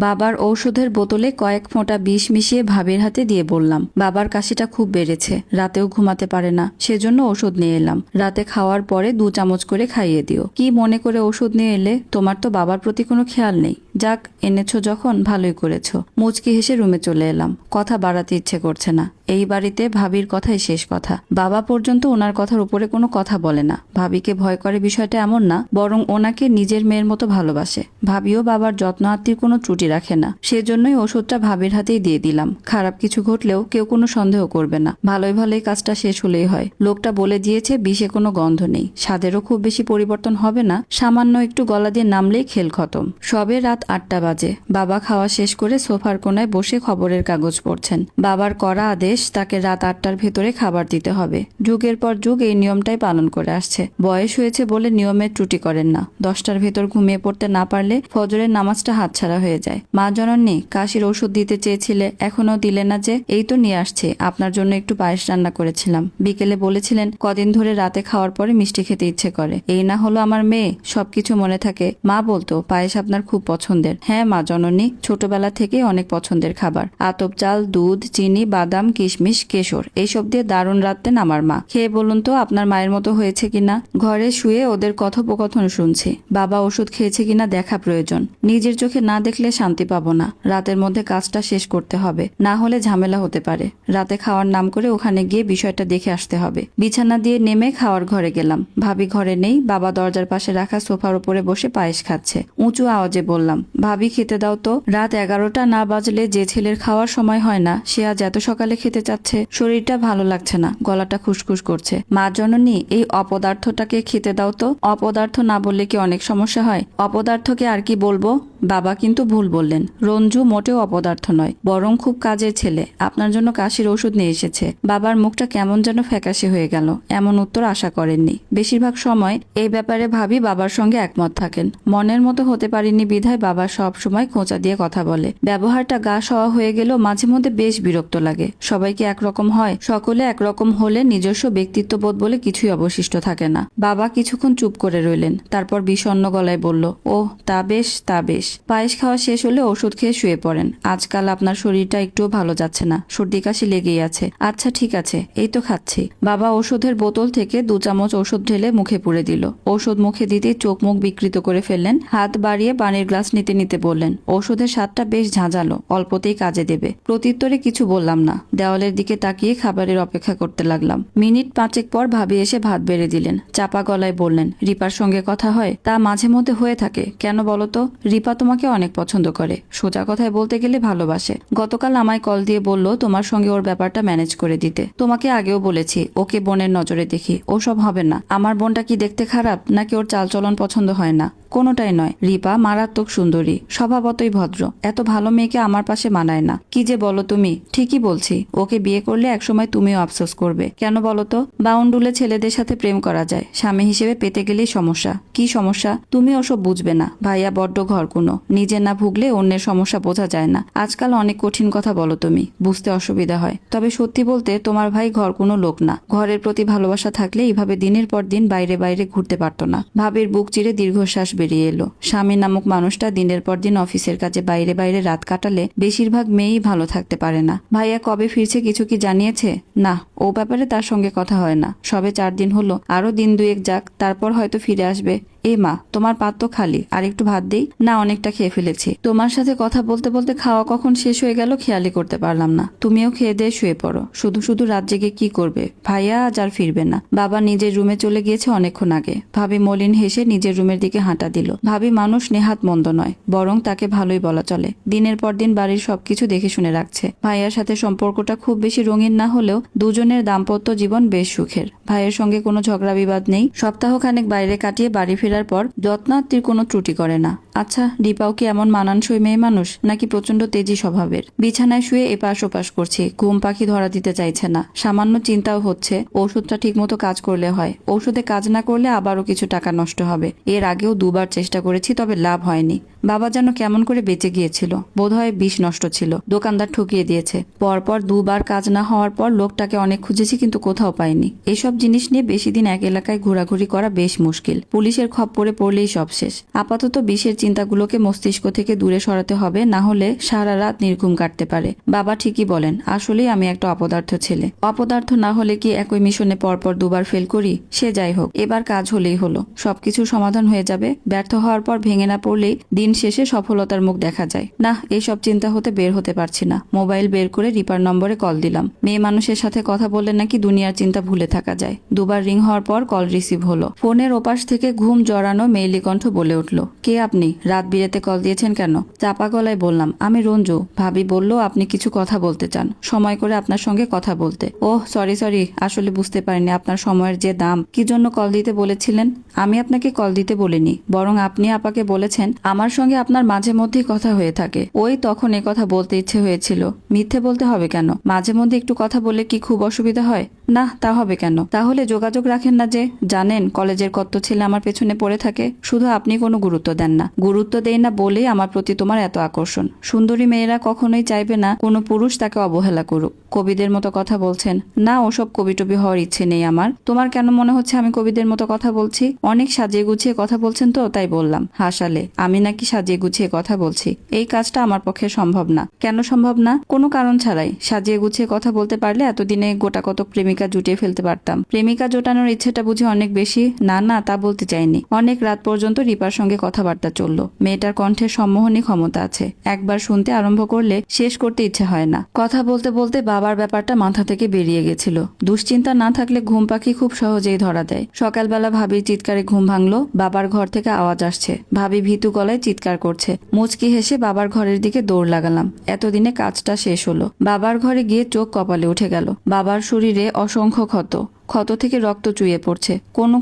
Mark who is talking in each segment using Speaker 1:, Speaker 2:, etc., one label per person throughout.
Speaker 1: বাবার ঔষধের বোতলে কয়েক ফোঁটা বিষ মিশিয়ে ভাবির হাতে দিয়ে বললাম, বাবার কাশিটা খুব বেড়েছে, রাতেও ঘুমাতে পারে না, সেজন্য ওষুধ নিয়ে এলাম। রাতে খাওয়ার পরে 2 চামচ করে খাইয়ে দিও। কি মনে করে ওষুধ নিয়ে এলে? তোমার তো বাবার প্রতি কোনো খেয়াল নেই। যাক, এনেছো যখন ভালোই করেছো। মুচকি হেসে রুমে চলে এলাম। কথা বাড়াতে ইচ্ছে করছে না। এই বাড়িতে ভাবির কথাই শেষ কথা। বাবা পর্যন্ত ওনার কথার উপরে কোনো কথা বলে না। ভাবিকে ভয় করে বিষয়টা এমন না, বরং ওনাকে নিজের মেয়ের মতো ভালোবাসে। ভাবিও বাবার যত্ন আত্মীর কোনো ত্রুটি রাখে না। সেজন্যই ওষুধটা ভাবির হাতেই দিয়ে দিলাম। খারাপ কিছু ঘটলেও কেউ কোনো সন্দেহ করবে না। ভালোই ভালোই কাজটা শেষ হলেই হয়। লোকটা বলে দিয়েছে বিষে কোনো গন্ধ নেই, স্বাদেরও খুব বেশি পরিবর্তন হবে না, সামান্য একটু গলা দিয়ে নামলেই খেল খতম। সবে রাত 8টা বাজে। বাবা খাওয়া শেষ করে সোফার কোনায় বসে খবরের কাগজ পড়ছেন। বাবার করা আদেশ, তাকে রাত 8টার ভেতরে খাবার দিতে হবে। যুগের পর যুগ এই নিয়মটাই পালন করে আসছে। বয়স হয়েছে বলে নিয়মের ত্রুটি করেন না। 10টার ভেতর ঘুমিয়ে পড়তে না পারলে ফজরের নামাজটা হাতছাড়া হয়ে যায়। মা জননী, কাশির ওষুধ দিতে চেয়েছিলে, এখনো দিলে না যে? এই তো নিয়ে আসছে, আপনার জন্য একটু পায়েস রান্না করেছিলাম। বিকেলে বলেছিলেন কদিন ধরে রাতে খাওয়ার পরে মিষ্টি খেতে ইচ্ছে করে। এই না হলো আমার মেয়ে, সবকিছু মনে থাকে। মা বলতো পায়েস আপনার খুব পছন্দের। হ্যাঁ মা জননী, ছোটবেলা থেকে অনেক পছন্দের খাবার। আতপ চাল, দুধ, চিনি, বাদাম, কিশমিশ, কেশর, এইসব দিয়ে দারুণ রাঁধতেন আমার মা। খেয়ে বলুন তো আপনার মায়ের মতো হয়েছে কিনা। ঘরে শুয়ে ওদের কথোপকথন শুনছি। বাবা ওষুধ খেয়েছে কিনা দেখা প্রয়োজন। নিজের চোখে না দেখলে শান্তি পাবো না। রাতের মধ্যে কাজটা শেষ করতে হবে, না হলে ঝামেলা হতে পারে। রাতে খাওয়ার নাম করে ওখানে গিয়ে বিষয়টা দেখে আসতে হবে। বিছানা দিয়ে নেমে খাওয়ার ঘরে গেলাম। ভাবি ঘরে নেই। বাবা দরজার পাশে রাখা সোফার উপরে বসে পায়েস খাচ্ছে। উঁচু আওয়াজে বললাম, ভাবি খেতে দাও তো। রাত 11টা না বাজলে যে ছেলের খাওয়ার সময় হয় না, সে আজ এত সকালে খেতে চাচ্ছে। শরীরটা ভালো লাগছে না, গলাটা খুসখুস করছে। মা জননী, এই অপদার্থটাকে খেতে দাও তো। অপদার্থ না বললে কি অনেক সমস্যা হয়? অপদার্থকে আর কি বলবো? বাবা কিন্তু ভুল বললেন। রঞ্জু মোটেও অপদার্থ নয়, বরং খুব কাজের ছেলে। আপনার জন্য কাশির ওষুধ নিয়ে এসেছে। বাবার মুখটা কেমন যেন ফ্যাকাশে হয়ে গেল। এমন উত্তর আশা করেননি। বেশিরভাগ সময় এই ব্যাপারে ভাবি বাবার সঙ্গে একমত থাকেন। মনের মতো হতে পারিনি বিধায় বাবা সব সময় খোঁচা দিয়ে কথা বলে। ব্যবহারটা গা সওয়া হয়ে গেলেও মাঝে মধ্যে বেশ বিরক্ত লাগে। সবাই কি একরকম হয়? সকলে একরকম হলে নিজস্ব ব্যক্তিত্ববোধ বলে কিছুই অবশিষ্ট থাকে না। বাবা কিছুক্ষণ চুপ করে রইলেন, তারপর বিষণ্ণ গলায় বলল, ওহ তা বেশ, তা বেশ। পায়েস খাওয়া শেষ হলে ওষুধ খেয়ে শুয়ে পড়েন। আজকাল আপনার শরীরটা একটুও ভালো যাচ্ছে না, সর্দি কাশি লেগেই আছে। আচ্ছা ঠিক আছে, এই তো খাচ্ছি। বাবা ওষুধের বোতল থেকে 2 চামচ ওষুধ ঢেলে মুখে পুরে দিল। ওষুধ মুখে দিতেই চোখ মুখ বিকৃত করে ফেললেন। হাত বাড়িয়ে পানির গ্লাস নিতে নিতে বললেন, ওষুধের স্বাদটা বেশ ঝাঁঝালো, অল্পতেই কাজে দেবে। প্রত্যুত্তরে কিছু বললাম না। দেওয়ালের দিকে তাকিয়ে খাবারের অপেক্ষা করতে লাগলাম। মিনিট 5 পর ভাবি এসে ভাত বেড়ে দিলেন। চাপা গলায় বললেন, রিপার সঙ্গে কথা হয়? তা মাঝে মধ্যে হয়ে থাকে। কেন বলো তো? রিপা তোমাকে অনেক পছন্দ করে, সোজা কথায় বলতে গেলে ভালোবাসে। গতকাল আমায় কল দিয়ে বলল তোমার সঙ্গে ওর ব্যাপারটা ম্যানেজ করে দিতে। তোমাকে আগেও বলেছি ওকে বোনের নজরে দেখি। ওসব হবে না। আমার বোনটা কি দেখতে খারাপ, নাকি ওর চালচলন পছন্দ হয় না? কোনোটাই নয়। রিপা মারাত্মক সুন্দরী, স্বভাবতই ভদ্র। এত ভালো মেয়েকে আমার পাশে মানায় না। কি যে বলো তুমি? ঠিকই বলছি। ওকে বিয়ে করলে একসময় তুমিও আফসোস করবে। কেন বলো তো? বাউন্ডুলে ছেলেদের সাথে প্রেম করা যায়, স্বামী হিসেবে পেতে গেলেই সমস্যা। কি সমস্যা? তুমি ওসব বুঝবে না। ভাইয়া বড্ড ঘরকুনো, নিজে না ভুগলে অন্যের সমস্যা বোঝা যায় না। আজকাল অনেক কঠিন কথা বলো তুমি, বুঝতে অসুবিধা হয়। তবে সত্যি বলতে তোমার ভাই ঘরকুনো লোক না। ঘরের প্রতি ভালোবাসা থাকলে এইভাবে দিনের পর দিন বাইরে বাইরে ঘুরতে পারতো না। ভাবির বুক চিরে দীর্ঘশ্বাস বেরিয়ে এলো। স্বামী নামক মানুষটা দিনের পর দিন অফিসের কাজে বাইরে বাইরে রাত কাটালে বেশিরভাগ মেয়েই ভালো থাকতে পারে না। ভাইয়া কবে ফিরছে কিছু কি জানিয়েছে? না, ও ব্যাপারে তার সঙ্গে কথা হয় না। সবে 4 দিন হলো, আরো দিন 2 যাক, তারপর হয়তো ফিরে আসবে। এ মা, তোমার পাত তো খালি, আর একটু ভাত দেই? না, অনেকটা খেয়ে ফেলেছি। তোমার সাথে কথা বলতে বলতে খাওয়া কখন শেষ হয়ে গেল খেয়ালই করতে পারলাম না। তুমিও খেয়ে দিয়ে শুয়ে পড়ো। শুধু শুধু রাত জেগে কি করবে? ভাইয়া আজ আর ফিরবে না। বাবা নিজের রুমে চলে গিয়েছে অনেকক্ষণ আগে। ভাবি মলিন হেসে নিজের রুমের দিকে হাঁটা দিল। ভাবি মানুষ নেহাত মন্দ নয়, বরং তাকে ভালোই বলা চলে। দিনের পর দিন বাড়ির সবকিছু দেখে শুনে রাখছে। ভাইয়ার সাথে সম্পর্কটা খুব বেশি রঙিন না হলেও দুজনের দাম্পত্য জীবন বেশ সুখের। ভাইয়ের সঙ্গে কোনো ঝগড়া বিবাদ নেই। সপ্তাহখানেক বাইরে কাটিয়ে বাড়ি ফেরার পর যত্নাত্মীর কোনো ত্রুটি করে না। আচ্ছা, রিপাও কি এমন মানানসই মেয়ে মানুষ, নাকি প্রচন্ড তেজি স্বভাবের? বিছানায় শুয়ে এপাশ ওপাশ করছি। ঘুম পাখি ধরা দিতে চাইছে না। সামান্য চিন্তাও হচ্ছে ওষুধটা ঠিকমতো কাজ করলে হয়। ওষুধে কাজ না করলে আবারও কিছু টাকা নষ্ট হবে। এর আগেও 2বার চেষ্টা করেছি, তবে লাভ হয়নি। বাবা যেন কেমন করে বেঁচে গিয়েছিল। বোধহয় বিষ নষ্ট ছিল, দোকানদার ঠকিয়ে দিয়েছে। পরপর 2বার কাজ না হওয়ার পর লোকটাকে অনেক খুঁজেছি, কিন্তু কোথাও পাইনি। এসব জিনিস নিয়ে বেশি দিন এক এলাকায় ঘোরাঘুরি করা বেশ মুশকিল। পুলিশের খপ্পরে পড়লেই সব শেষ। আপাতত বিষের চিন্তাগুলোকে মস্তিষ্ক থেকে দূরে সরাতে হবে, না হলে সারা রাত নির্ঘুম কাটতে পারে। বাবা ঠিকই বলেন, আসলেই আমি একটা অপদার্থ ছেলে। অপদার্থ না হলে কি একই মিশনে পরপর দুবার ফেল করি? সে যাই হোক, এবার কাজ হলেই হলো, সবকিছু সমাধান হয়ে যাবে। ব্যর্থ হওয়ার পর ভেঙে না পড়লেই দিন শেষে সফলতার মুখ দেখা যায়। না, এইসব চিন্তা হতে বের হতে পারছি না। মোবাইল বের করে রিপার নম্বরে কল দিলাম। মেয়ে মানুষের সাথে কথা বললে নাকি দুনিয়ার চিন্তা ভুলে থাকা যায়। দুবার রিং হওয়ার পর কল রিসিভ হলো। ফোনের ওপাশ থেকে ঘুম জড়ানো মেইলি কণ্ঠ বলে উঠল, কে আপনি? রাত বিরেতে কল দিয়েছেন কেন? চাপা গলায় বললাম, আমি রঞ্জু। ভাবি বলল আপনি কিছু কথা বলতে চান, সময় করে আপনার সঙ্গে কথা বলতে। ওহ সরি, আসলে বুঝতে পারিনি আপনার সময়ের যে দাম। কি জন্য কল দিতে বলেছিলেন? আমি আপনাকে কল দিতে বলিনি, বরং আপনি আপাকে বলেছেন আমার সঙ্গে আপনার মাঝে মধ্যেই কথা হয়ে থাকে। ওই তখন এ কথা বলতে ইচ্ছে হয়েছিল। মিথ্যে বলতে হবে কেন? মাঝে মধ্যে একটু কথা বললে কি খুব অসুবিধা হয়? না, তা হবে কেন? তাহলে যোগাযোগ রাখেন না যে? জানেন কলেজের কত ছেলে আমার পেছনে পড়ে থাকে, শুধু আপনি কোনো গুরুত্ব দেন না। গুরুত্ব দেই না বলেই আমার প্রতি তোমার এত আকর্ষণ। সুন্দরী মেয়েরা কখনোই চাইবে না কোনো পুরুষ তাকে অবহেলা করুক। কবিদের মতো কথা বলছেন। না, ওসব কবিটবি হওয়ার ইচ্ছে নেই আমার। তোমার কেন মনে হচ্ছে আমি কবিদের মতো কথা বলছি? অনেক সাজিয়ে গুছিয়ে কথা বলছেন তো, তাই বললাম। হাসালে। আমি নাকি সাজিয়ে গুছিয়ে কথা বলছি? এই কাজটা আমার পক্ষে সম্ভব না। কেন সম্ভব না? কোনো কারণ ছাড়াই। সাজিয়ে গুছিয়ে কথা বলতে পারলে এতদিনে গোটা কত প্রেমিকা জুটিয়ে ফেলতে পারতাম। প্রেমিকা জোটানোর ইচ্ছেটা বুঝি অনেক বেশি? না, তা বলতে চাইনি। অনেক রাত পর্যন্ত রিপার সঙ্গে কথাবার্তা চললো। মেয়েটার কণ্ঠের সম্মোহনী ক্ষমতা আছে। একবার শুনতে আরম্ভ করলে শেষ করতে ইচ্ছে হয় না। কথা বলতে বলতে বাবার ব্যাপারটা মাথা থেকে বেরিয়ে গেছিল। দুশ্চিন্তা না থাকলে ঘুম পাখি খুব সহজেই ধরা দেয়। সকালবেলা ভাবির চিৎকারে ঘুম ভাঙলো। বাবার ঘর থেকে আওয়াজ আসছে। ভাবি ভীতু গলায় চিৎকার করছে। মুচকি হেসে বাবার ঘরের দিকে দৌড় লাগালাম। এতদিনে কাজটা শেষ হলো। বাবার ঘরে গিয়ে চোখ কপালে উঠে গেল। বাবার শরীরে অসংখ্য ক্ষত। ক্ষত থেকে রক্ত চুইয়ে পড়ছে।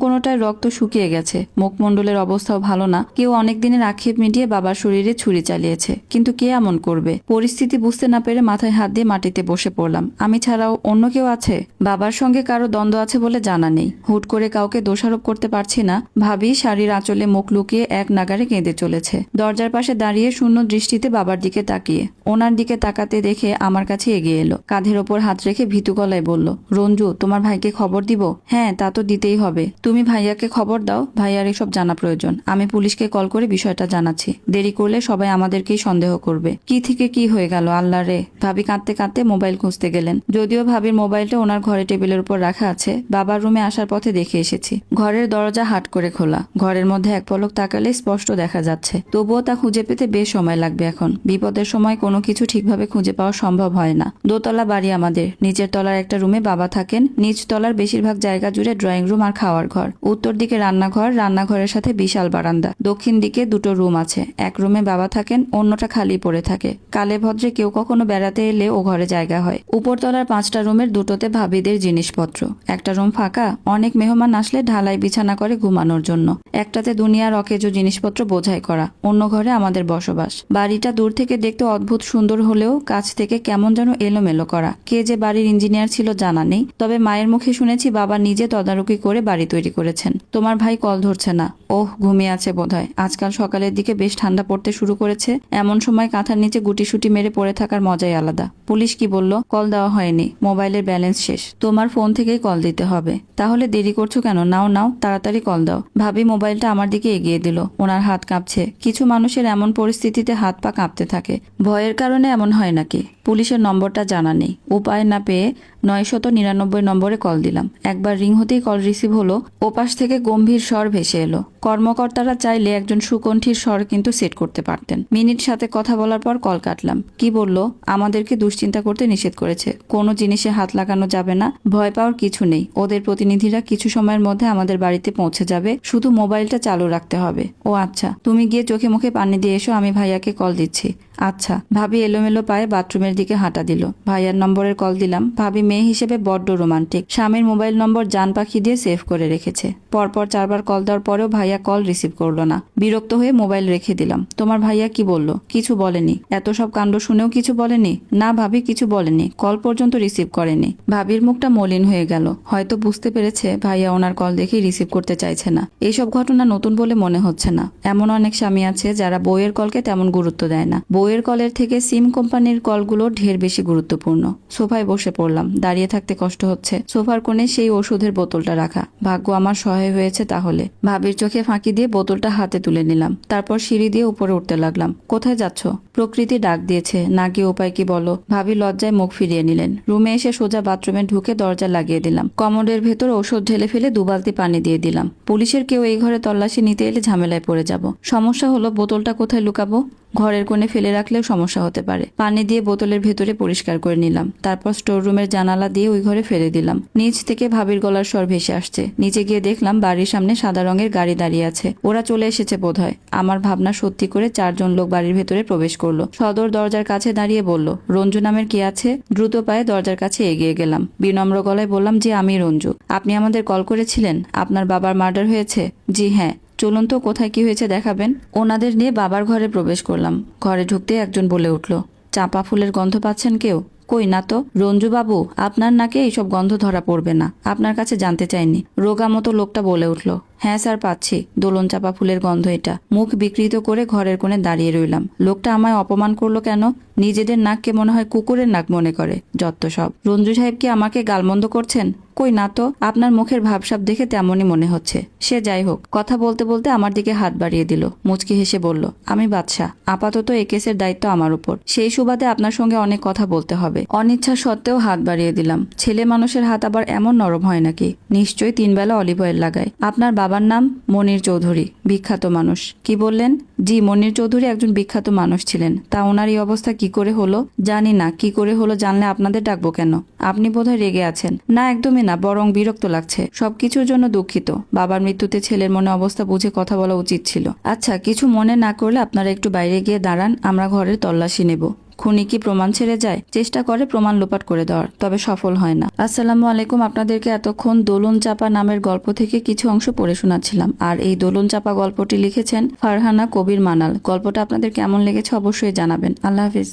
Speaker 1: কোনোটায় রক্ত শুকিয়ে গেছে। মুখমণ্ডলের অবস্থাও ভালো না। কেউ অনেক দিনের আক্ষেপ মিটিয়ে বাবার শরীরে ছুরি চালিয়েছে। কিন্তু কে এমন করবে? পরিস্থিতি বুঝতে না পেরে মাথায় হাত দিয়ে মাটিতে বসে পড়লাম। আমি ছাড়াও অন্য কেউ আছে? বাবার সঙ্গে কারো দ্বন্দ্ব আছে বলে জানা নেই। হুট করে কাউকে দোষারোপ করতে পারছি না। ভাবি শাড়ির আঁচলে মুখ লুকিয়ে এক নাগারে কেঁদে চলেছে। দরজার পাশে দাঁড়িয়ে শূন্য দৃষ্টিতে বাবার দিকে তাকিয়ে। ওনার দিকে তাকাতে দেখে আমার কাছে এগিয়ে এলো। কাঁধের ওপর হাত রেখে ভীতু গলায় বলল, রঞ্জু, তোমার ভাইকে খবর দিব? হ্যাঁ, তা তো দিতেই হবে। তুমি ভাইয়াকে খবর দাও। ভাইয়ার এসব জানা প্রয়োজন। আমি পুলিশকে কল করে বিষয়টা জানাচ্ছি। দেরি করলে সবাই আমাদেরকেই সন্দেহ করবে। কি থেকে কি হয়ে গেল আল্লাহ রে! ভাবি কাঁদতে কাঁদতে মোবাইল খুঁজতে গেলেন। যদিও ভাবির মোবাইলটা ওনার ঘরে টেবিলের উপর রাখা আছে। বাবার রুমে আসার পথে দেখে এসেছি। ঘরের দরজা হাট করে খোলা। ঘরের মধ্যে এক পলক তাকালে স্পষ্ট দেখা যাচ্ছে। তবুও তা খুঁজে পেতে বেশ সময় লাগবে এখন। বিপদের সময় কোনো কিছু ঠিকভাবে খুঁজে পাওয়া সম্ভব হয় না। দোতলা বাড়ি আমাদের। নিচের তলার একটা রুমে বাবা থাকেন। নিচ তলার বেশিরভাগ জায়গা জুড়ে ড্রয়িং রুম আর খাওয়ার ঘর। উত্তর দিকে রান্নাঘর, রান্নাঘরের সাথে বিশাল বারান্দা। দক্ষিণ দিকে দুটো রুম আছে। এক রুমে বাবা থাকেন, অন্যটা খালি পড়ে থাকে। কালে ভদ্রে কেউ কখনো বেড়াতে এলে ও ঘরে জায়গা হয়। উপরতলার 5টা রুমের দুটোতে ভাবিদের জিনিসপত্র। একটা রুম ফাঁকা। অনেক মেহমান আসলে ঢালাই বিছানা করে ঘুমানোর জন্য। একটাতে দুনিয়ার অকেজো জিনিসপত্র বোঝাই করা। অন্য ঘরে আমাদের বসবাস। বাড়িটা দূর থেকে দেখতে অদ্ভুত সুন্দর হলেও কাছ থেকে কেমন যেন এলোমেলো করা। কে যে বাড়ির ইঞ্জিনিয়ার ছিল জানা নেই। তবে মায়ের মুখে শুনেছি বাবা নিজে তদারকি করে বাড়ি তৈরি করেছেন। তোমার ভাই কল ধরছে না। ওহ, ঘুমিয়ে আছে বোধহয়। আজকাল সকালের দিকে বেশ ঠান্ডা পড়তে শুরু করেছে। এমন সময় কাঁথার নিচে গুটিসুটি মেরে পড়ে থাকার মজাই আলাদা। পুলিশ কি বলল? কল দেওয়া হয়নি। মোবাইলের ব্যালেন্স শেষ। তোমার ফোন থেকেই কল দিতে হবে। তাহলে দেরি করছো কেন? নাও, তাড়াতাড়ি কল দাও। ভাবি মোবাইলটা আমার দিকে এগিয়ে দিল। ওনার হাত কাঁপছে। কিছু মানুষের এমন পরিস্থিতিতে হাত পা কাঁপতে থাকে। ভয়ের কারণে এমন হয় নাকি? পুলিশের নম্বরটা জানা নেই। উপায় না পেয়ে 999 নম্বরে কল দিলাম। একবার রিং হতেই কল রিসিভ হলো। ওপাশ থেকে গম্ভীর স্বর ভেসে এলো। কর্মকর্তারা চাইলে একজন সুকণ্ঠীর স্বর কিন্তু সেট করতে পারতেন। মিনিট সাথে কথা বলার পর কল কাটলাম। কি বলল? আমাদেরকে দুশ্চিন্তা করতে নিষেধ করেছে। কোনো জিনিসে হাত লাগানো যাবে না। ভয় পাওয়ার কিছু নেই। ওদের প্রতিনিধিরা কিছু সময়ের মধ্যে আমাদের বাড়িতে পৌঁছে যাবে। শুধু মোবাইলটা চালু রাখতে হবে। ও আচ্ছা, তুমি গিয়ে চোখে মুখে পানি দিয়ে এসো। আমি ভাইয়াকে কল দিচ্ছি। আচ্ছা। ভাবি এলোমেলো পায়ে বাথরুমের দিকে হাঁটা দিল। ভাইয়ার নম্বরের কল দিলাম। ভাবি মেয়ে হিসেবে বড্ড রোমান্টিক। স্বামীর মোবাইল নম্বর জান পাখি দিয়ে সেভ করে রেখেছে। পরপর 4বার কল দেওয়ার পরেও ভাইয়া কল রিসিভ করলো না। বিরক্ত হয়ে মোবাইল রেখে দিলাম। তোমার ভাইয়া কি বলল? কিছু বলেনি। এত সব কাণ্ড শুনেও কিছু বলেনি? না ভাবি, কিছু বলেনি। কল পর্যন্ত রিসিভ করেনি। ভাবির মুখটা মলিন হয়ে গেল। হয়তো বুঝতে পেরেছে ভাইয়া ওনার কল দেখেই রিসিভ করতে চাইছে না। এইসব ঘটনা নতুন বলে মনে হচ্ছে না। এমন অনেক স্বামী আছে যারা বউয়ের কলকে তেমন গুরুত্ব দেয় না। বউয়ের কলের থেকে সিম কোম্পানির কলগুলো ঢের বেশি গুরুত্বপূর্ণ। সোফায় বসে পড়লাম, দাঁড়িয়ে থাকতে কষ্ট হচ্ছে। সোফার কোণে সেই ওষুধের বোতলটা রাখা, ভাগ্য আমার সহায় হয়েছে তাহলে। ভাবির চোখে ফাঁকি দিয়ে বোতলটা হাতে তুলে নিলাম, তারপর সিঁড়ি দিয়ে উপরে উঠতে লাগলাম। কোথায় যাচ্ছ? প্রকৃতি ডাক দিয়েছে, না গিয়ে উপায় কি বলো। ভাবি লজ্জায় মুখ ফিরিয়ে নিলেন। রুমে এসে সোজা বাথরুমে ঢুকে দরজা লাগিয়ে দিলাম। কমোডের ভেতর ওষুধ ঢেলে ফেলে 2 বালতি পানি দিয়ে দিলাম। পুলিশের কেউ এই ঘরে তল্লাশি নিতে এলে ঝামেলায় পড়ে যাব। সমস্যা হলো বোতলটা কোথায় লুকাবো? ঘরের কোণে ফেলে রাখলেও সমস্যা হতে পারে। পানি দিয়ে বোতলের ভেতরে পরিষ্কার করে নিলাম, তারপর স্টোর রুমের জানালা দিয়ে ওই ঘরে ফেলে দিলাম। নিচ থেকে ভাবির গলার স্বর ভেসে আসছে। নিচে গিয়ে দেখলাম বাড়ির সামনে সাদা রঙের গাড়ি দাঁড়িয়ে আছে। ওরা চলে এসেছে বোধহয়। আমার ভাবনা সত্যি করে 4 জন লোক বাড়ির ভেতরে প্রবেশ করলো। সদর দরজার কাছে দাঁড়িয়ে বলল, রঞ্জু নামের কি আছে? দ্রুত পায়ে দরজার কাছে এগিয়ে গেলাম। বিনম্র গলায় বললাম, যে আমি রঞ্জু। আপনি আমাদের কল করেছিলেন? আপনার বাবার মার্ডার হয়েছে? জি হ্যাঁ। চলুন তো, কোথায় কি হয়েছে দেখাবেন। ওনাদের নিয়ে বাবার ঘরে প্রবেশ করলাম। ঘরে ঢুকতে একজন বলে উঠল, চাঁপা ফুলের গন্ধ পাচ্ছেন কেউ? কই না তো। রঞ্জু বাবু, আপনার নাকে এইসব গন্ধ ধরা পড়বে না, আপনার কাছে জানতে চাইনি। রোগা মতো লোকটা বলে উঠল, হ্যাঁ স্যার পাচ্ছি, দোলন চাপা ফুলের গন্ধ এটা। মুখ বিকৃত করে ঘরের কোণে দাঁড়িয়ে রইলাম। লোকটা আমায় অপমান করলো কেন? নিজেদের নাককে মনে হয় কুকুরের নাক মনে করে। যত সব। রঞ্জু সাহেব কি আমাকে গালমন্দ করছেন? কই না তো, আপনার মুখের ভাবসাব দেখে তেমনই মনে হচ্ছে। সে যাই হোক। কথা বলতে বলতে আমার দিকে হাত বাড়িয়ে দিল। মুচকি হেসে বলল, আমি বাদশা, আপাতত এই কেসের দায়িত্ব আমার উপর। সেই সুবাদে আপনার সঙ্গে অনেক কথা বলতে হবে। অনিচ্ছা সত্ত্বেও হাত বাড়িয়ে দিলাম। ছেলে মানুষের হাত আবার এমন নরম হয় নাকি? নিশ্চয়ই 3 বেলা অলিভ অয়েল লাগায়। আপনার বাবার নাম? মনির চৌধুরী। বিখ্যাত মানুষ। কি বললেন? জি, মনির চৌধুরী একজন বিখ্যাত মানুষ ছিলেন। তা ওনার এই অবস্থা কি করে হলো? জানি না। কি করে হলো জানলে আপনাদের ডাকবো কেন? আপনি বোধহয় রেগে আছেন। না, একদমই না, বরং বিরক্ত লাগছে। সবকিছুর জন্য দুঃখিত। বাবার মৃত্যুতে ছেলের মনে অবস্থা বুঝে কথা বলা উচিত ছিল। আচ্ছা, কিছু মনে না করলে আপনারা একটু বাইরে গিয়ে দাঁড়ান, আমরা ঘরের তল্লাশি নেব। খুনি কি প্রমাণ ছেড়ে যায়? চেষ্টা করে প্রমাণ লোপাট করে দেওয়ার, তবে সফল হয় না। আসসালামু আলাইকুম। আপনাদেরকে এতক্ষণ দোলন চাপা নামের গল্প থেকে কিছু অংশ পড়ে শোনাচ্ছিলাম। আর এই দোলন চাপা গল্পটি লিখেছেন ফারহানা কবির মানাল। গল্পটা আপনাদের কেমন লেগেছে অবশ্যই জানাবেন। আল্লাহ হাফিজ।